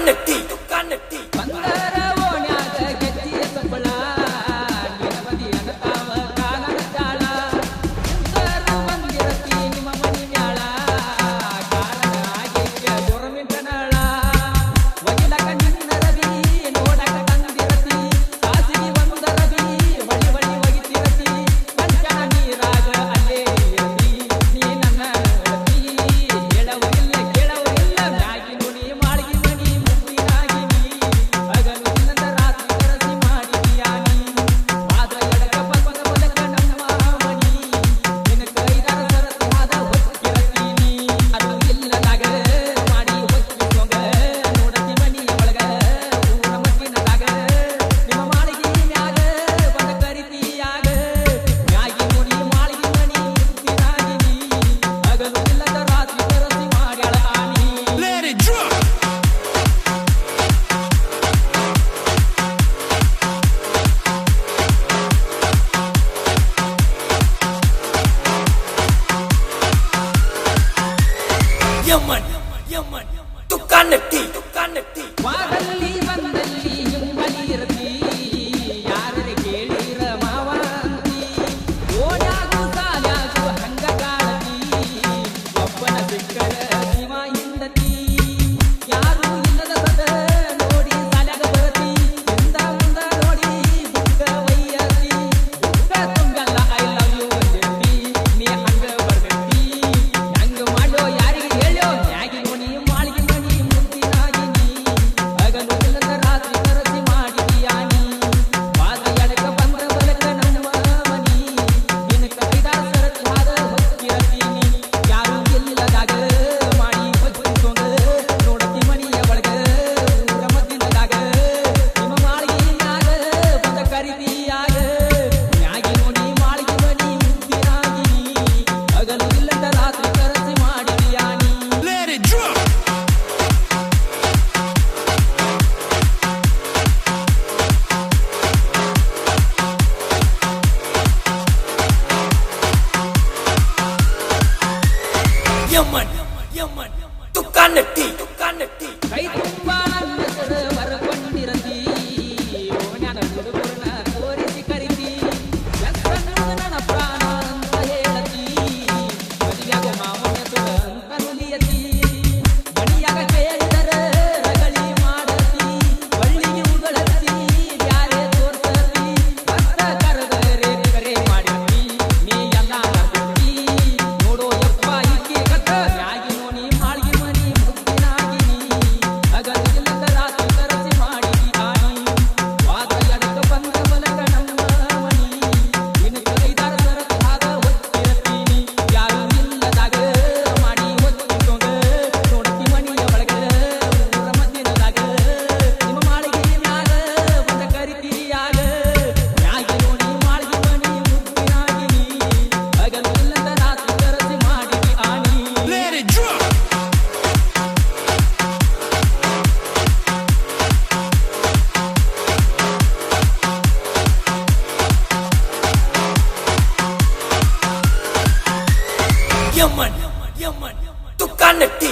ತುಕಾನಟ್ಟಿ ಬಂದರ ಓಣ್ಯಾಗ ಗೆಜ್ಜಿಯ ಸಪ್ಪಳ ನಿನವದಿ ಅನತಾವ ಕಾಲನ ಜಾಳ ಸುಂದರ ಬಂದಿರತಿ ನಿಮ್ಮ ಮನಿ ಮ್ಯಾಳ ಕಾರಣ ಆಗೈತ್ಯ ಗೋರ್ಮೆಂಟನಳ ಒಗಿಲಕ ನಿನ್ನ ರವಿ ನೋಡಕ ತಂದಿರತಿ ಸಾಸಿಗೆ ಬಂದ ರವಿ ಬಳಿ ಬಳಿ ಒಗಿತಿರತಿ ಪಂಚನ ನೀರಾಗ ಅಲ್ಲೇ ಇರತಿ ನೀ ನನ್ನ ನೋಡತಿ ಹೇಳವರಿಲ್ಲ ಕೇಳವರಿಲ್ಲ ಮ್ಯಾಗಿ ನುಡಿ ಮಾಳ್ಗಿ ಮನಿ ಮುಪ್ಪಿನಾಗಿ ನೀ ಹಗಲು ದಿನದ ರಾತ್ರಿ ಕರಸಿ ಮಾಡಿದೀಯಾ ನೀ ಆದ್ರ ಎಡಕ ಬಂದ ಬಲಕ ನಮ್ಮ ಮನಿ ನಿನ್ನ ಕೈದಾರ ಸರಸಾದ ಹೊಕ್ಕಿರತಿ ನೀ ಅದು ಇಲ್ಲದಾಗ ಮಾಡಿ ಹೊಕ್ಕಿಸೋಗ ನೋಡತಿ ಮನಿಯ ಒಳಗ ಊರ ಮಟ್ಟಿನದಾಗ ನಿಮ್ಮ ಮಾಳಿಗೆ ಮ್ಯಾಗ ಬಂದ ಕರಿತೀಯಾಗ ಮ್ಯಾಗಿ ನುಡಿ ಮಾಳಿಗೆ ಮನಿ ಮುಪ್ಪಿನಾಗಿ ನೀ ಹಗಲು ದಿನದ ರಾತ್ರಿ ಕರಸಿ ಮಾಡ್ಯಾಳ ಆನಿ Let it drop. Yaman, Tukanatti ವಾದಲ್ಲಿ ಬಂದಲ್ಲಿ ಹಿಂಬಲಿ ಇರತಿ ಯಾರರೆ ಕೇಳಿರ ಮಾವ ಅಂತಿ ಓಡ್ಯಾಗು ಸಾಲ್ಯಾಗು ಹಂಗ ಕಾಣತಿ ಒಬ್ಬನ ಸಿಕ್ಕರ ಶಿವ ಹಿಂಡತಿ ಯಾರು ಇಲ್ಲದ ಸದ ನೋಡಿ ಸಾಲ್ಯಾಗ ಬರತಿ ಹಿಂದ ಮುಂದ ನೋಡಿ ಬುಕ್ಕ ವೈಯತಿ ಬುಕ್ಕ ತುಂಬಲ್ಲ ಐ ಲವ್ ಯು ಅಂದಿರ್ತಿ ನೀ ಹಂಗ ಬರ್ಗಟ್ಟಿ ಹಂಗ ಮಾಡೋ ಯಾರಿಗೆ ಹೇಳೋ ಮ್ಯಾಗಿ ಮನಿ ಮಾಳಿಗೆ ಮನಿ ಮುದ್ದಿನಾಗಿ ನೀ ಹಗಲು ಇಲ್ಲದ ರಾತ್ರಿ ಕರಸಿ ಮಾಡಿದೀಯಾ ನೀ ವಾದ ಎಡಕ ಬಂದ ಬಲಕ ನಮ್ಮ ಮನಿ ನಿನ್ನ ಕೈದಾರ ಸರಸಾದ ಹೊಕ್ಕಿರತಿ ನೀ ಯಾರು ಇಲ್ಲದಾಗ ಮಾಡಿ ಹೊಚ್ಚಿಸೋಂಗ ನೋಡತಿ ಮನಿಯ ಒಳಗ ಊರ ಮದ್ದಿನದಾಗ ನಿಮ್ಮ ಮಾಳಿಗೆ ಮ್ಯಾಗ ಬಂದ ಕರಿತೀಯಾಗ ಮ್ಯಾಗಿ ನೋಡಿ ಮಾಳಿಗೆ ಮನಿ ಮುದ್ದಿನಾಗಿ ನೀ ಹಗಲು ಇಲ್ಲದ ರಾತ್ರಿ ಕರಸಿ ಮಾಡಿದೀಯಾ ನೀ Let it drop. Yaman, Tukanatti ಕೈ ತುಂಬಾ ನನ್ನ ಹೆಸರು ಬರಕೊಂಡಿರತಿ ಓಣ್ಯಾನ ಹುಡುಗರನ್ನ ತೋರಿಸಿ ಕರಿತಿ ಎಷ್ಟನ್ನು ನನ್ನ ಪ್ರಾಣ ಅಂತ ಹೇಳತಿ ಮದುವೆಯಾಗ ಮಾವನ ಹೆಸರು ಅಂತ ನುಲಿಯತಿ ಮಣಿಯಾಗ ಕೇಳಿದರ ರಗಳಿ ಮಾಡತಿ ಬಳ್ಳಿಗೆ ಉಗಳತಿ ಬ್ಯಾರೆ ತೋರ್ಸತಿ ಭಕ್ತ ಕರೆದರೆ ಕರೆ ಮಾಡಿರ್ತಿ ನೀ ಎಲ್ಲ ಮರ್ತಿ ನೋಡೋ ಯಪ್ಪ ಈಕೆ ಕಟ್ಟ ಮ್ಯಾಗಿ ನೋಡಿ ಮಾಳ್ಗಿ ಮನಿ ಮುದ್ದಿನಾಗಿ ನೀ ಹಗಲು ಇಲ್ಲದ ರಾತ್ರಿ ಕರಸಿ ಮಾಡಿದಿ ಆನಿ ವಾದ ಎಡಕ ಬಂದ ಬಲಕ ನಮ್ಮ ಮನಿ ನಿನ್ನ ಕೈದಾರ ಸರಸಾದ ಹೊಕ್ಕಿರತಿ ನೀ ಯಾರು ಇಲ್ಲದಾಗ ಮಾಡಿ ಹೊಚ್ಚಿಸೋಂಗ ನೋಡತಿ ಮನಿಯ ಒಳಗ ಊರ ಮದ್ದಿನದಾಗ ನಿಮ್ಮ ಮಾಳಿಗೆ ಮ್ಯಾಗ ಬಂದ ಕರಿತೀಯಾಗ ಮ್ಯಾಗಿ ನೋಡಿ ಮಾಳಿಗೆ ಮನಿ ಮುದ್ದಿನಾಗಿ ನೀ ಹಗಲು ಇಲ್ಲದ ರಾತ್ರಿ ಕರಸಿ ಮಾಡಿದಿ ಆನಿ Let it drop. Yaman, Tukanatti